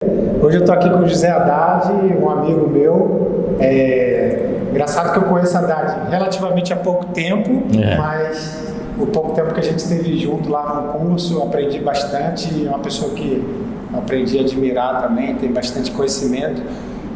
Hoje eu estou aqui com o José Haddad, um amigo meu. Engraçado que eu conheço a Haddad relativamente há pouco tempo, mas o pouco tempo que a gente esteve junto lá no curso, eu aprendi bastante. É uma pessoa que eu aprendi a admirar também, tem bastante conhecimento.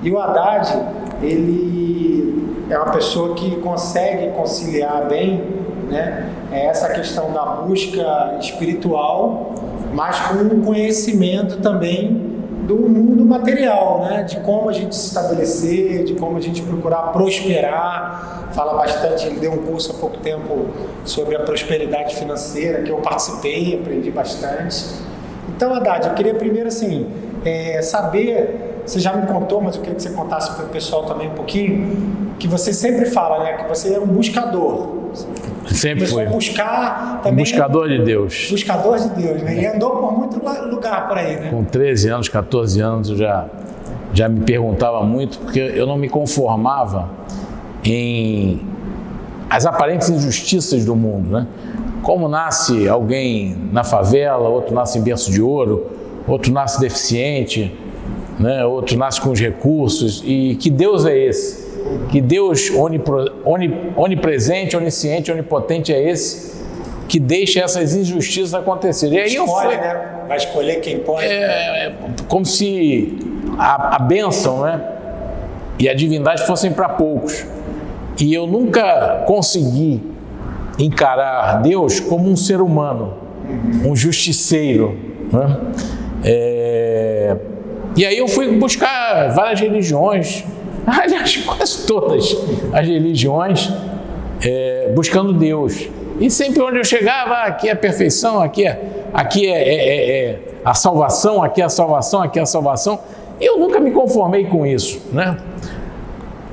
E o Haddad, ele é uma pessoa que consegue conciliar bem, né, essa questão da busca espiritual, mas com um conhecimento também do mundo material, né? De como a gente se estabelecer, de como a gente procurar prosperar. Fala bastante, ele deu um curso há pouco tempo sobre a prosperidade financeira, que eu participei, aprendi bastante. Então, Haddad, eu queria primeiro assim, saber, você já me contou, mas eu queria que você contasse para o pessoal também um pouquinho, que você sempre fala, né? Que você é um buscador. Sempre foi. Buscar também. Buscador de Deus. Buscador de Deus, né? E andou por muito lugar por aí, né? Com 13 anos, 14 anos, eu já me perguntava muito, porque eu não me conformava em as aparentes injustiças do mundo, né? Como nasce alguém na favela, outro nasce em berço de ouro, outro nasce deficiente, né? Outro nasce com os recursos. E que Deus é esse? Que Deus onipresente, onisciente, onipotente é esse que deixa essas injustiças acontecerem. E aí escolhe, né? Vai escolher quem pode. Como se a bênção, né, e a divindade fossem para poucos. E eu nunca consegui encarar Deus como um ser humano, um justiceiro, né? E aí eu fui buscar várias religiões, aliás, quase todas as religiões, buscando Deus. E sempre onde eu chegava, aqui é a perfeição, aqui é a salvação, aqui é a salvação, aqui é a salvação. E eu nunca me conformei com isso, né?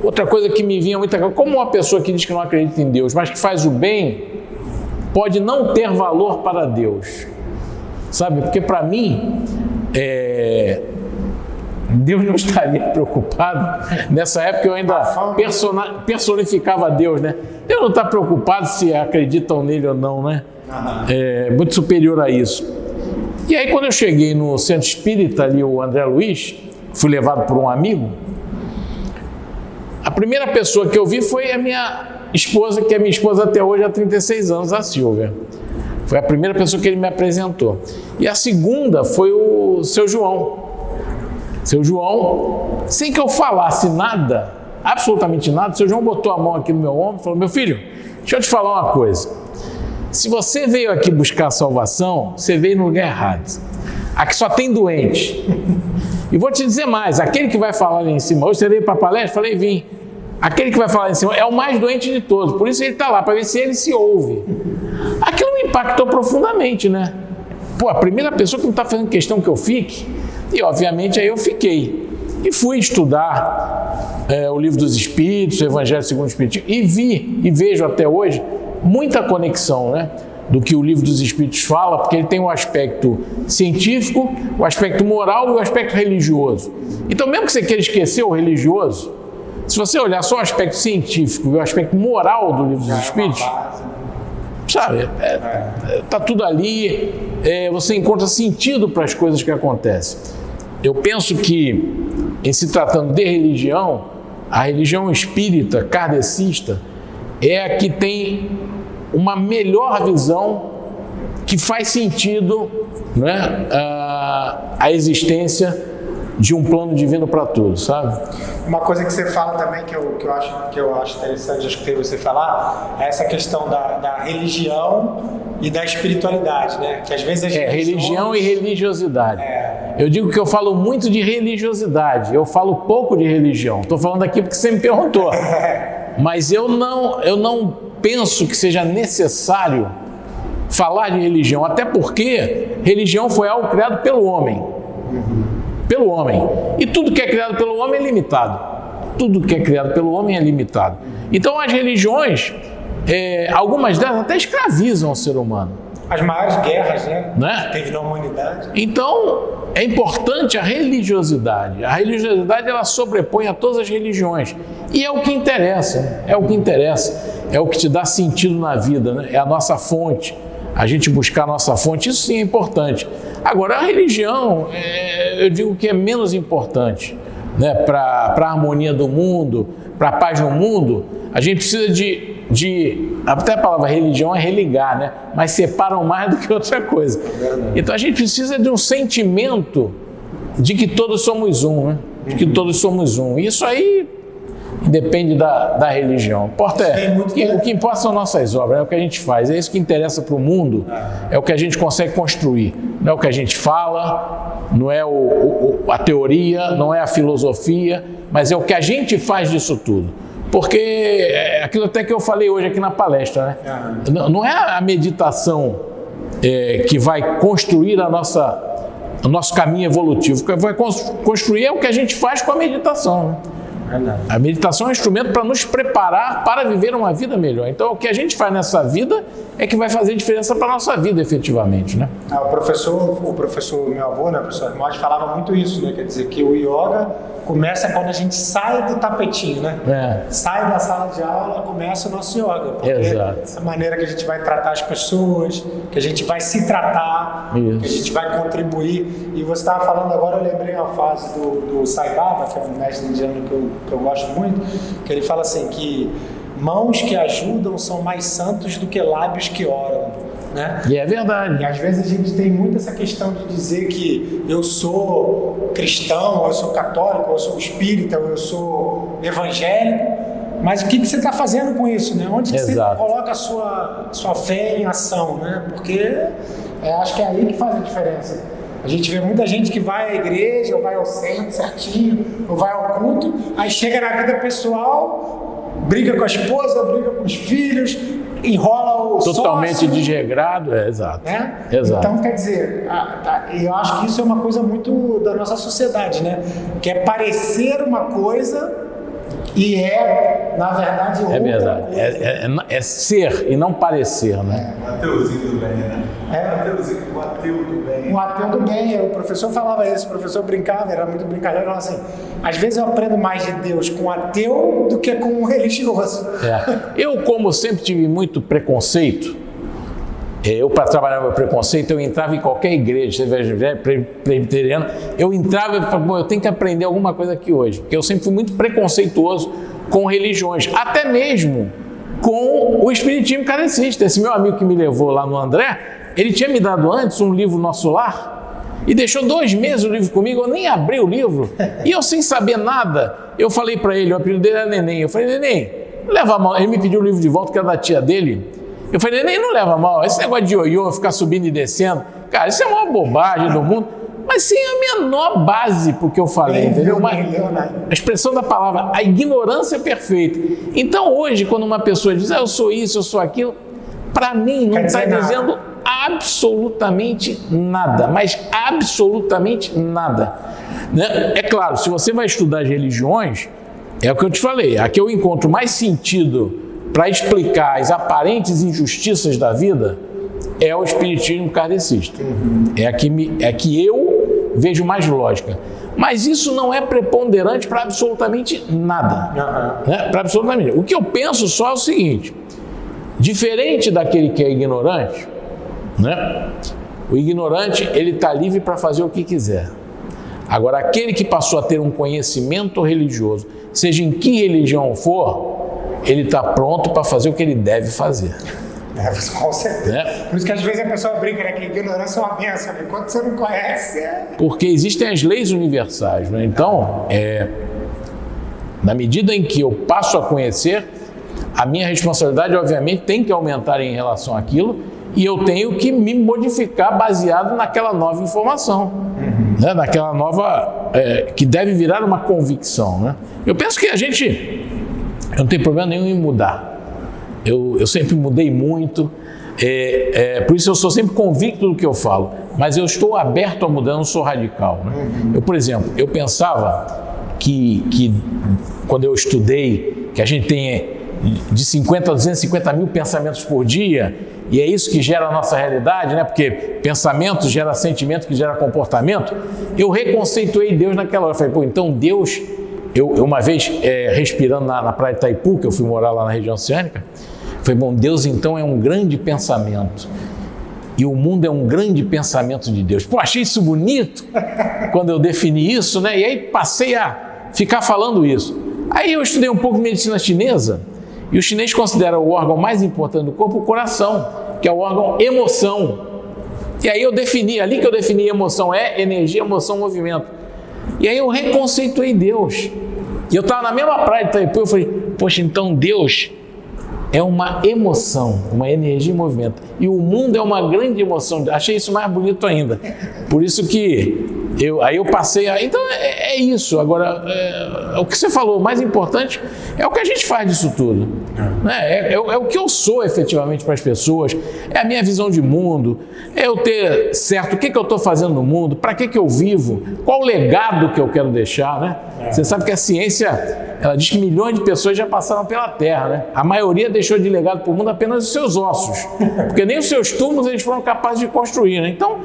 Outra coisa que me vinha muito claro, como uma pessoa que diz que não acredita em Deus, mas que faz o bem, pode não ter valor para Deus, sabe? Porque para mim, Deus não estaria preocupado. Nessa época eu ainda personificava Deus, né? Deus não está preocupado se acreditam nele ou não, né? É muito superior a isso. E aí quando eu cheguei no centro espírita ali, o André Luiz, fui levado por um amigo, a primeira pessoa que eu vi foi a minha esposa, que é minha esposa até hoje há 36 anos, a Silvia. Foi a primeira pessoa que ele me apresentou. E a segunda foi o seu João. Seu João, sem que eu falasse nada, absolutamente nada, seu João botou a mão aqui no meu ombro e falou: meu filho, deixa eu te falar uma coisa. Se você veio aqui buscar a salvação, você veio no lugar errado. Aqui só tem doente. E vou te dizer mais, aquele que vai falar ali em cima, hoje você veio para a palestra? Falei, vim. Aquele que vai falar em cima é o mais doente de todos, por isso ele está lá, para ver se ele se ouve. Aquilo me impactou profundamente, né? Pô, a primeira pessoa que não está fazendo questão que eu fique, e obviamente aí eu fiquei. E fui estudar o Livro dos Espíritos, o Evangelho segundo o Espiritismo, e vi, e vejo até hoje, muita conexão, né, do que o Livro dos Espíritos fala, porque ele tem o aspecto científico, o aspecto moral e o aspecto religioso. Então, mesmo que você queira esquecer o religioso, se você olhar só o aspecto científico e o aspecto moral do Livro dos Espíritos, sabe, tá tudo ali, você encontra sentido para as coisas que acontecem. Eu penso que, em se tratando de religião, a religião espírita, kardecista, é a que tem uma melhor visão, que faz sentido, né, a existência de um plano divino para todos, sabe? Uma coisa que você fala também que eu acho interessante, acho que tem você falar, é essa questão da religião e da espiritualidade, né? Que às vezes as religião e religiosidade. Eu digo que eu falo muito de religiosidade, eu falo pouco de religião. Estou falando aqui porque você me perguntou. Mas eu não penso que seja necessário falar de religião, até porque religião foi algo criado pelo homem. Pelo homem. E tudo que é criado pelo homem é limitado. Tudo que é criado pelo homem é limitado. Então as religiões, algumas delas até escravizam o ser humano. As maiores guerras, né? Que teve na humanidade. Então é importante a religiosidade. A religiosidade, ela sobrepõe a todas as religiões. E é o que interessa. É o que interessa. É o que te dá sentido na vida, né? É a nossa fonte. a gente buscar a nossa fonte, isso sim é importante. Agora, a religião, eu digo que é menos importante, né? Para a harmonia do mundo, para a paz no mundo, a gente precisa até a palavra religião é religar, né? Mas separam mais do que outra coisa. Então a gente precisa de um sentimento de que todos somos um, né? De que todos somos um. Isso aí depende da religião. O que importa são nossas obras, é o que a gente faz, é isso que interessa para o mundo, é o que a gente consegue construir, não é o que a gente fala, não é a teoria, não é a filosofia, mas é o que a gente faz disso tudo. Porque aquilo até que eu falei hoje aqui na palestra, né? Não é a meditação que vai construir o nosso caminho evolutivo. O que vai construir é o que a gente faz com a meditação, né? A meditação é um instrumento para nos preparar para viver uma vida melhor. Então, o que a gente faz nessa vida é que vai fazer diferença para a nossa vida, efetivamente, né? O professor, meu avô, né, o professor Armode, falava muito isso, né? Quer dizer, que o yoga começa quando a gente sai do tapetinho, né? Sai da sala de aula, começa o nosso yoga. Porque essa maneira que a gente vai tratar as pessoas, que a gente vai se tratar, que a gente vai contribuir. E você estava falando agora, eu lembrei uma frase do Sai Baba, que é um mestre indiano que eu gosto muito, que ele fala assim, que mãos que ajudam são mais santos do que lábios que oram, né? E é verdade. E às vezes a gente tem muito essa questão de dizer que eu sou cristão, ou eu sou católico, ou eu sou espírita, ou eu sou evangélico, mas o que você está fazendo com isso, né? Onde você coloca a sua fé em ação, né? Porque acho que é aí que faz a diferença. A gente vê muita gente que vai à igreja, ou vai ao centro certinho, ou vai ao culto, aí chega na vida pessoal, briga com a esposa, briga com os filhos, enrola o totalmente sócio, desregrado, exato. Né? Exato. Então, quer dizer, eu acho que isso é uma coisa muito da nossa sociedade, né? Que é parecer uma coisa e na verdade, outra. É verdade. É ser e não parecer, né? O ateuzinho do bem, né? O ateu do bem. O ateu do bem, o professor falava isso, o professor brincava, era muito brincadeira, falava assim, às vezes eu aprendo mais de Deus com um ateu do que com um religioso. Eu, como sempre tive muito preconceito, para trabalhar meu preconceito, eu entrava em qualquer igreja, presbiteriana, eu entrava e falava, eu tenho que aprender alguma coisa aqui hoje, porque eu sempre fui muito preconceituoso com religiões, até mesmo com o espiritismo kardecista. Esse meu amigo que me levou lá no André, ele tinha me dado antes um livro Nosso Lar e deixou 2 meses o livro comigo, eu nem abri o livro, e eu sem saber nada, eu falei para ele, o apelido dele era Neném, eu falei, Neném, não leva mal, ele me pediu o livro de volta, que era da tia dele. Eu falei, Neném, não leva mal, esse negócio de ioiô, ficar subindo e descendo, cara, isso é a maior bobagem do mundo, mas sem a menor base pro que eu falei, entendeu? A expressão da palavra, a ignorância perfeita. Então hoje, quando uma pessoa diz, eu sou isso, eu sou aquilo, para mim não está dizendo absolutamente nada, mas absolutamente nada. Né? É claro, se você vai estudar as religiões, é o que eu te falei, aqui eu encontro mais sentido para explicar as aparentes injustiças da vida é o espiritismo kardecista. É que eu vejo mais lógica. Mas isso não é preponderante para absolutamente nada. Né? Para absolutamente. O que eu penso só é o seguinte: diferente daquele que é ignorante, né? O ignorante ele está livre para fazer o que quiser. Agora, aquele que passou a ter um conhecimento religioso, seja em que religião for, ele está pronto para fazer o que ele deve fazer. Com certeza. Por isso que às vezes a pessoa brinca, né, que ignorância é uma bênção. Enquanto você não conhece... Porque existem as leis universais. Né? Então, na medida em que eu passo a conhecer, a minha responsabilidade, obviamente, tem que aumentar em relação àquilo e eu tenho que me modificar baseado naquela nova informação. Né? Naquela nova... que deve virar uma convicção. Né? Eu penso que a gente... Eu não tenho problema nenhum em mudar. Eu sempre mudei muito, por isso eu sou sempre convicto do que eu falo, mas eu estou aberto a mudar, eu não sou radical. Né? Eu, por exemplo, eu pensava que quando eu estudei, que a gente tem de 50 a 250 mil pensamentos por dia, e é isso que gera a nossa realidade, né? Porque pensamento gera sentimento, que gera comportamento. Eu reconceituei Deus naquela hora, eu falei, então Deus... Eu uma vez, respirando na praia de Itaipu, que eu fui morar lá na região oceânica, falei, bom, Deus então é um grande pensamento. e o mundo é um grande pensamento de Deus. Pô, achei isso bonito quando eu defini isso, né? E aí passei a ficar falando isso. Aí eu estudei um pouco de medicina chinesa, e o chinês considera o órgão mais importante do corpo o coração, que é o órgão emoção. E aí eu defini, ali que eu defini emoção é energia, emoção, movimento. E aí eu reconceituei Deus. E eu estava na mesma praia de Itaipu, eu falei, poxa, então Deus é uma emoção, uma energia em movimento. E o mundo é uma grande emoção. Achei isso mais bonito ainda. Por isso que eu passei a... Então é isso. Agora, o que você falou, o mais importante é o que a gente faz disso tudo. É o que eu sou efetivamente para as pessoas, é a minha visão de mundo, é eu ter certo o que eu estou fazendo no mundo, para que eu vivo, qual o legado que eu quero deixar, né? Você sabe que a ciência, ela diz que milhões de pessoas já passaram pela Terra, né? A maioria deixou de legado para o mundo apenas os seus ossos, porque nem os seus túmulos eles foram capazes de construir, né? Então,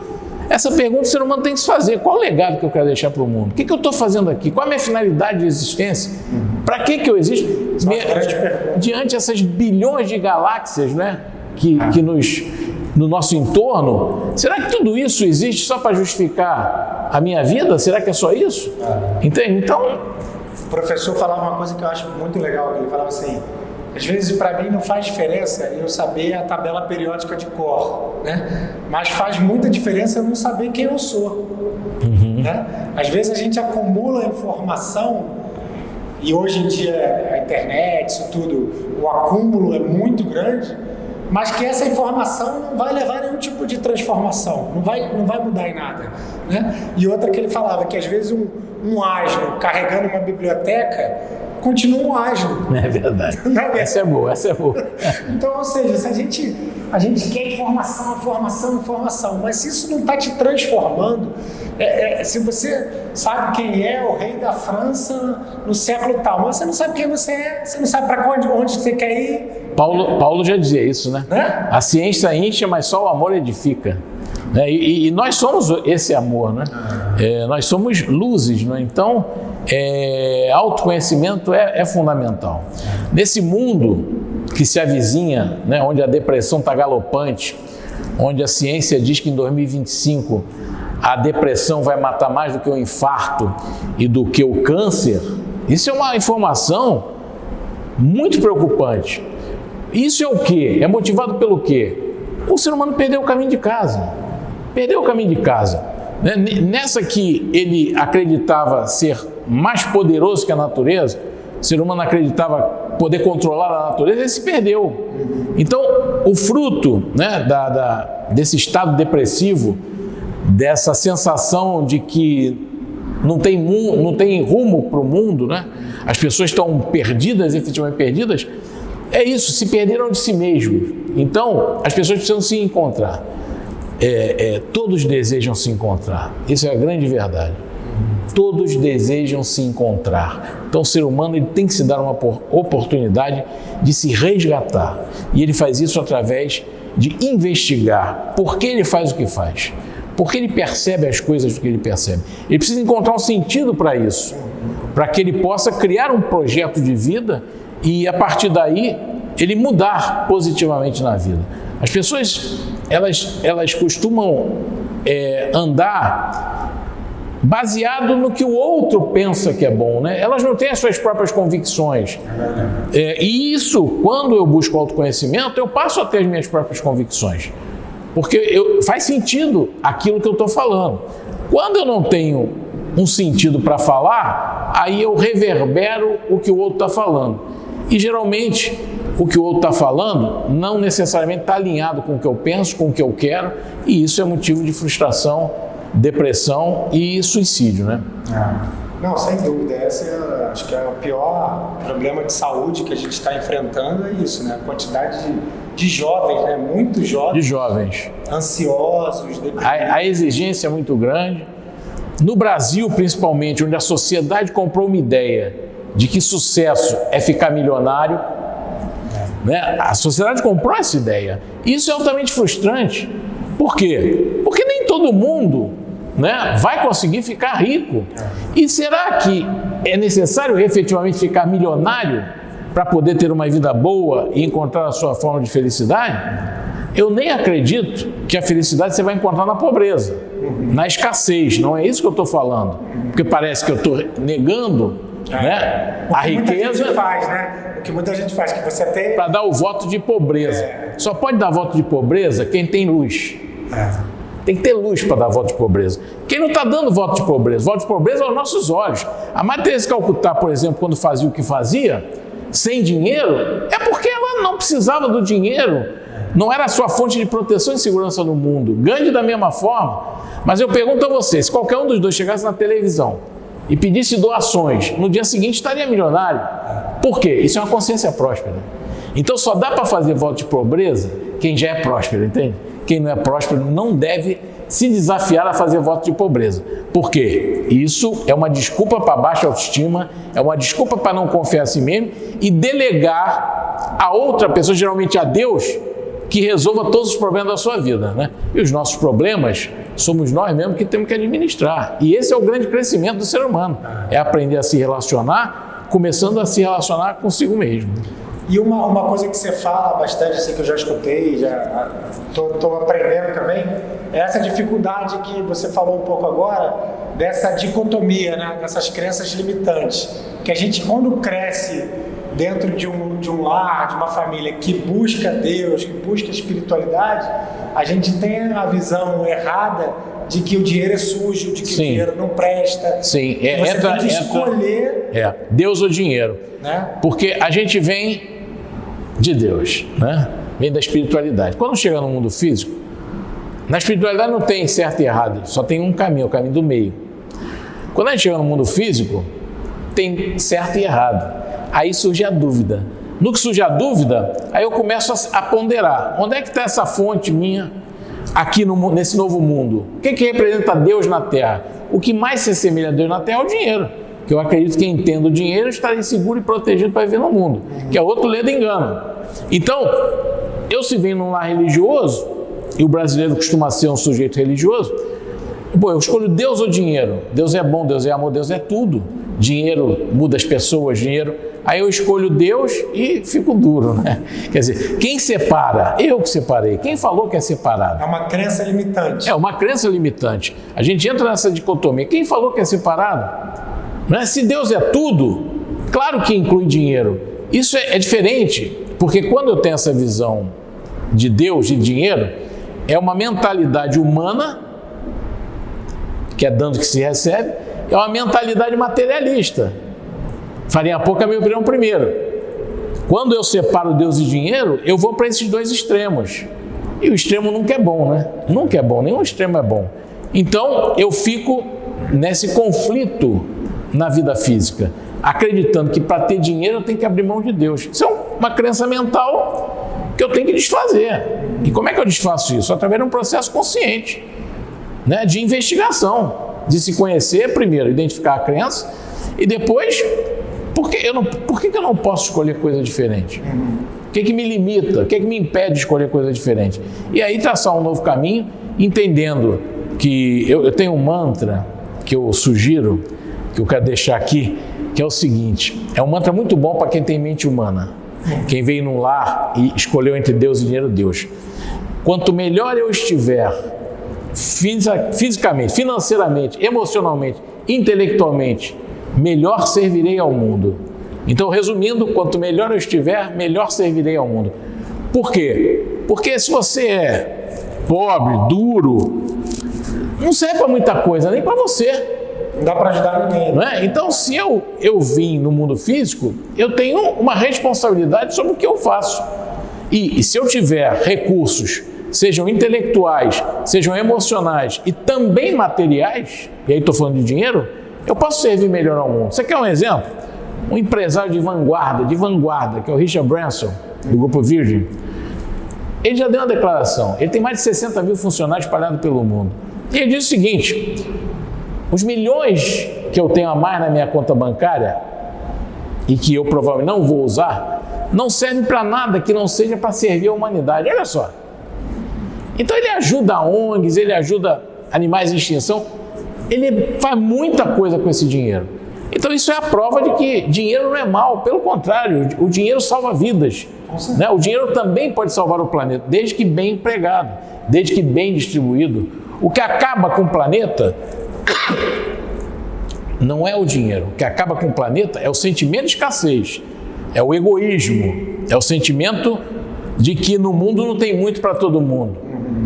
essa pergunta o ser humano tem que se fazer. Qual o legado que eu quero deixar para o mundo? O que eu estou fazendo aqui? Qual a minha finalidade de existência? Para que eu existo? Diante dessas bilhões de galáxias, né, que no nosso entorno, será que tudo isso existe só para justificar a minha vida? Será que é só isso? Entende? Então... O professor falava uma coisa que eu acho muito legal. Ele falava assim... Às vezes, para mim, não faz diferença eu saber a tabela periódica de cor, né? Mas faz muita diferença eu não saber quem eu sou. Né? Às vezes, a gente acumula informação e hoje em dia a internet, isso tudo, o acúmulo é muito grande, mas que essa informação não vai levar a nenhum tipo de transformação, não vai mudar em nada. Né? E outra que ele falava, que às vezes um asno carregando uma biblioteca continua um asno. É verdade. Essa é boa. Então, ou seja, se a gente quer informação, mas se isso não está te transformando, se você sabe quem é o rei da França no século tal, mas você não sabe quem você é, você não sabe para onde você quer ir. Paulo já dizia isso, né? A ciência enche, mas só o amor edifica. E nós somos esse amor, né? Nós somos luzes, né? Então, autoconhecimento é fundamental. Nesse mundo que se avizinha, né, onde a depressão está galopante, onde a ciência diz que em 2025 a depressão vai matar mais do que o infarto e do que o câncer, isso é uma informação muito preocupante. Isso é o quê? É motivado pelo quê? O ser humano perdeu o caminho de casa. Nessa que ele acreditava ser mais poderoso que a natureza, o ser humano acreditava poder controlar a natureza, ele se perdeu. Então, o fruto, né, desse estado depressivo, dessa sensação de que não tem rumo para o mundo, né? As pessoas estão perdidas, efetivamente perdidas, é isso, se perderam de si mesmos. Então, as pessoas precisam se encontrar. Todos desejam se encontrar. Isso é a grande verdade. Todos desejam se encontrar. Então, o ser humano ele tem que se dar uma oportunidade de se resgatar. E ele faz isso através de investigar por que ele faz o que faz. Por que ele percebe as coisas do que ele percebe. Ele precisa encontrar um sentido para isso. Para que ele possa criar um projeto de vida e, a partir daí, ele mudar positivamente na vida. As pessoas, elas costumam andar baseado no que o outro pensa que é bom, né? Elas não têm as suas próprias convicções. E isso, quando eu busco autoconhecimento, eu passo a ter as minhas próprias convicções. Porque faz sentido aquilo que eu estou falando. Quando eu não tenho um sentido para falar, aí eu reverbero o que o outro está falando. E geralmente, o que o outro está falando não necessariamente está alinhado com o que eu penso, com o que eu quero, e isso é motivo de frustração, depressão e suicídio, né? Não, sem dúvida. Acho que é o pior problema de saúde que a gente está enfrentando, é isso, né? A quantidade de jovens, né? Muitos jovens. De jovens. Ansiosos, deprimidos. A exigência é muito grande. No Brasil, principalmente, onde a sociedade comprou uma ideia de que sucesso é ficar milionário, né? A sociedade comprou essa ideia. Isso é altamente frustrante. Por quê? Porque nem todo mundo, né, vai conseguir ficar rico. E será que é necessário efetivamente ficar milionário para poder ter uma vida boa e encontrar a sua forma de felicidade? Eu nem acredito que a felicidade você vai encontrar na pobreza, na escassez. Não é isso que eu estou falando. Porque parece que eu estou negando, né, a riqueza. Muita gente faz, né? O que muita gente faz, que você até... Para dar o voto de pobreza. Só pode dar voto de pobreza quem tem luz. Tem que ter luz para dar voto de pobreza. Quem não está dando voto de pobreza? Voto de pobreza aos nossos olhos. A Madre Teresa de Calcutá, por exemplo, quando fazia o que fazia, sem dinheiro, é porque ela não precisava do dinheiro. Não era a sua fonte de proteção e segurança no mundo. Gandhi da mesma forma. Mas eu pergunto a você, se qualquer um dos dois chegasse na televisão e pedisse doações, no dia seguinte estaria milionário. Por quê? Isso é uma consciência próspera. Então só dá para fazer voto de pobreza quem já é próspero, entende? Quem não é próspero não deve se desafiar a fazer voto de pobreza. Por quê? Isso é uma desculpa para baixa autoestima, é uma desculpa para não confiar em si mesmo e delegar a outra pessoa, geralmente a Deus, que resolva todos os problemas da sua vida, né? E os nossos problemas somos nós mesmos que temos que administrar. E esse é o grande crescimento do ser humano. É aprender a se relacionar, começando a se relacionar consigo mesmo. E uma coisa que você fala bastante, assim, que eu já escutei, já estou aprendendo também, é essa dificuldade que você falou um pouco agora, dessa dicotomia, né? Dessas crenças limitantes. Que a gente, quando cresce dentro de um lar, de uma família que busca Deus, que busca espiritualidade, a gente tem a visão errada de que o dinheiro é sujo, de que o dinheiro não presta. Sim, você tem que escolher... Deus ou dinheiro. Né? Porque a gente vem de Deus, né? Vem da espiritualidade. Quando chega no mundo físico, na espiritualidade não tem certo e errado, só tem um caminho, o caminho do meio. Quando a gente chega no mundo físico, tem certo e errado. Aí surge a dúvida. No que surge a dúvida, aí eu começo a ponderar. Onde é que está essa fonte minha aqui nesse novo mundo? O que representa Deus na Terra? O que mais se assemelha a Deus na Terra é o dinheiro. Que eu acredito que quem entende o dinheiro estará seguro e protegido para viver no mundo. Que é outro ledo engano. Então, eu se venho num lar religioso, e o brasileiro costuma ser um sujeito religioso, eu escolho Deus ou dinheiro? Deus é bom, Deus é amor, Deus é tudo. Dinheiro muda as pessoas, dinheiro... Aí eu escolho Deus e fico duro, né? Quer dizer, quem separa? Eu que separei. Quem falou que é separado? É uma crença limitante. É uma crença limitante. A gente entra nessa dicotomia. Quem falou que é separado? Não é? Se Deus é tudo, claro que inclui dinheiro. Isso é diferente, porque quando eu tenho essa visão de Deus e dinheiro, é uma mentalidade humana, que é dando que se recebe, é uma mentalidade materialista. Farinha pouca, minha opinião, primeiro. Quando eu separo Deus e dinheiro, eu vou para esses dois extremos. E o extremo nunca é bom, né? Nunca é bom, nenhum extremo é bom. Então, eu fico nesse conflito na vida física, acreditando que para ter dinheiro eu tenho que abrir mão de Deus. Isso é uma crença mental que eu tenho que desfazer. E como é que eu desfaço isso? Através de um processo consciente, né? De investigação, de se conhecer primeiro, identificar a crença e depois... Por que eu não posso escolher coisa diferente? O que me limita? O que me impede de escolher coisa diferente? E aí traçar um novo caminho, entendendo que eu tenho um mantra que eu sugiro, que eu quero deixar aqui, que é o seguinte, é um mantra muito bom para quem tem mente humana. Quem veio num lar e escolheu entre Deus e dinheiro, Deus. Quanto melhor eu estiver fisicamente, financeiramente, emocionalmente, intelectualmente, melhor servirei ao mundo. Então, resumindo, quanto melhor eu estiver, melhor servirei ao mundo. Por quê? Porque se você é pobre, duro, não serve para muita coisa, nem para você. Não dá para ajudar ninguém. Não é? Então, se eu vim no mundo físico, eu tenho uma responsabilidade sobre o que eu faço. E se eu tiver recursos, sejam intelectuais, sejam emocionais e também materiais, e aí estou falando de dinheiro, eu posso servir melhor ao mundo. Você quer um exemplo? Um empresário de vanguarda, que é o Richard Branson, do Grupo Virgin. Ele já deu uma declaração. Ele tem mais de 60 mil funcionários espalhados pelo mundo. E ele diz o seguinte: os milhões que eu tenho a mais na minha conta bancária e que eu provavelmente não vou usar, não servem para nada que não seja para servir a humanidade. Olha só. Então ele ajuda ONGs, ele ajuda animais em extinção. Ele faz muita coisa com esse dinheiro. Então isso é a prova de que dinheiro não é mal, pelo contrário, o dinheiro salva vidas. Né? O dinheiro também pode salvar o planeta, desde que bem empregado, desde que bem distribuído. O que acaba com o planeta não é o dinheiro, o que acaba com o planeta é o sentimento de escassez, é o egoísmo, é o sentimento de que no mundo não tem muito para todo mundo.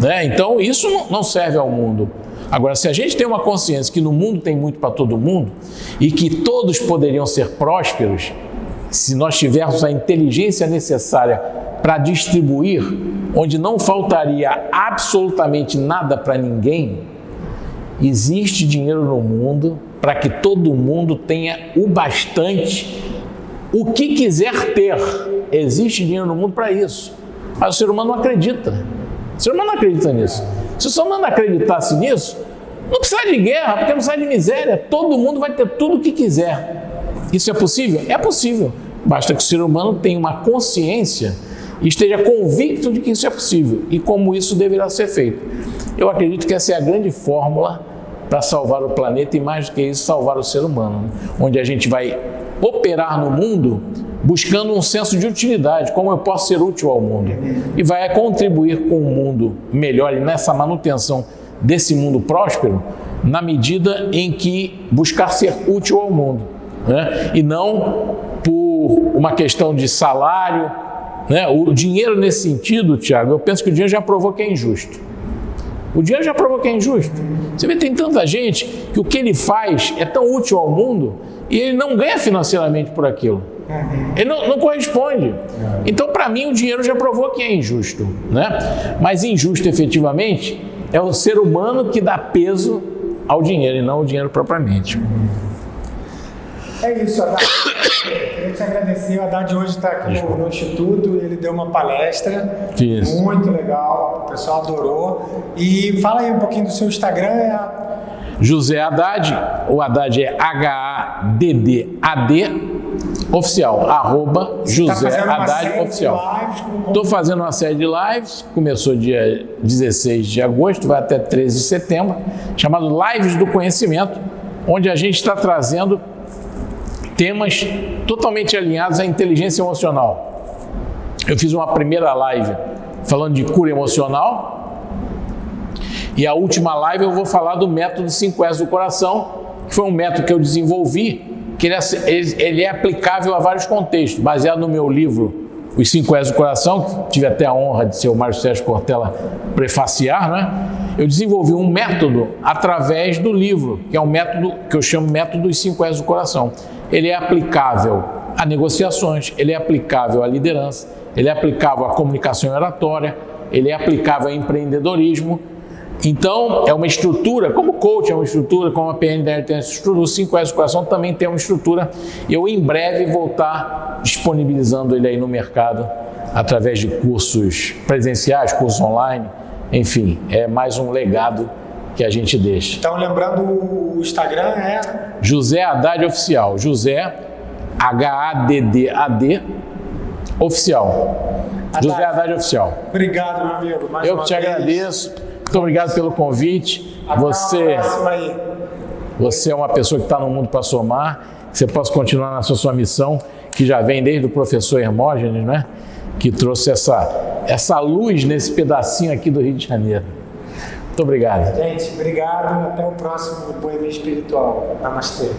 Né? Então isso não serve ao mundo. Agora, se a gente tem uma consciência que no mundo tem muito para todo mundo e que todos poderiam ser prósperos, se nós tivermos a inteligência necessária para distribuir, onde não faltaria absolutamente nada para ninguém, existe dinheiro no mundo para que todo mundo tenha o bastante, o que quiser ter. Existe dinheiro no mundo para isso. Mas o ser humano não acredita. O ser humano não acredita nisso. Se o ser humano acreditasse nisso, não precisa de guerra, porque não precisa de miséria. Todo mundo vai ter tudo o que quiser. Isso é possível? É possível. Basta que o ser humano tenha uma consciência e esteja convicto de que isso é possível e como isso deverá ser feito. Eu acredito que essa é a grande fórmula para salvar o planeta e, mais do que isso, salvar o ser humano, onde a gente vai operar no mundo buscando um senso de utilidade, como eu posso ser útil ao mundo, e vai contribuir com um mundo melhor e nessa manutenção desse mundo próspero, na medida em que buscar ser útil ao mundo, né? E não por uma questão de salário, né? O dinheiro nesse sentido, Tiago, eu penso que o dinheiro já provou que é injusto. O dinheiro já provou que é injusto. Você vê, tem tanta gente que o que ele faz é tão útil ao mundo e ele não ganha financeiramente por aquilo. Ele não corresponde. Então, para mim, o dinheiro já provou que é injusto, né? Mas injusto, efetivamente, é o ser humano que dá peso ao dinheiro e não o dinheiro propriamente. É isso, Haddad. Queria te agradecer. O Haddad hoje está aqui no Instituto, ele deu uma palestra. Isso. Muito legal, o pessoal adorou. E fala aí um pouquinho do seu Instagram. José Haddad, o Haddad é HADDAD oficial, @ José Haddad oficial. Estou fazendo uma série de lives, começou dia 16 de agosto, vai até 13 de setembro, chamado Lives do Conhecimento, onde a gente está trazendo temas totalmente alinhados à inteligência emocional. Eu fiz uma primeira live falando de cura emocional e a última live eu vou falar do método 5S do coração, que foi um método que eu desenvolvi, que ele é aplicável a vários contextos, baseado no meu livro Os 5S do Coração, que tive até a honra de ser o Mário Sérgio Cortella prefaciar, né? Eu desenvolvi um método através do livro, que é um método que eu chamo método dos 5S do Coração. Ele é aplicável a negociações, ele é aplicável à liderança, ele é aplicável à comunicação oratória, ele é aplicável ao empreendedorismo. Então, é uma estrutura, como o coach é uma estrutura, como a PNDR tem essa estrutura, o 5S do Coração também tem uma estrutura. Eu, em breve, vou estar disponibilizando ele aí no mercado, através de cursos presenciais, cursos online, enfim, é mais um legado que a gente deixa. Então, lembrando, o Instagram é... José Haddad Oficial, José, HADDAD, Oficial. Haddad. José Haddad Oficial. Obrigado, meu amigo. Eu que te agradeço. Muito obrigado pelo convite. Você é uma pessoa que está no mundo para somar, que você possa continuar na sua missão, que já vem desde o professor Hermógenes, né? Que trouxe essa luz nesse pedacinho aqui do Rio de Janeiro. Muito obrigado. Gente, obrigado. Até o próximo Boemia Espiritual. Namastê.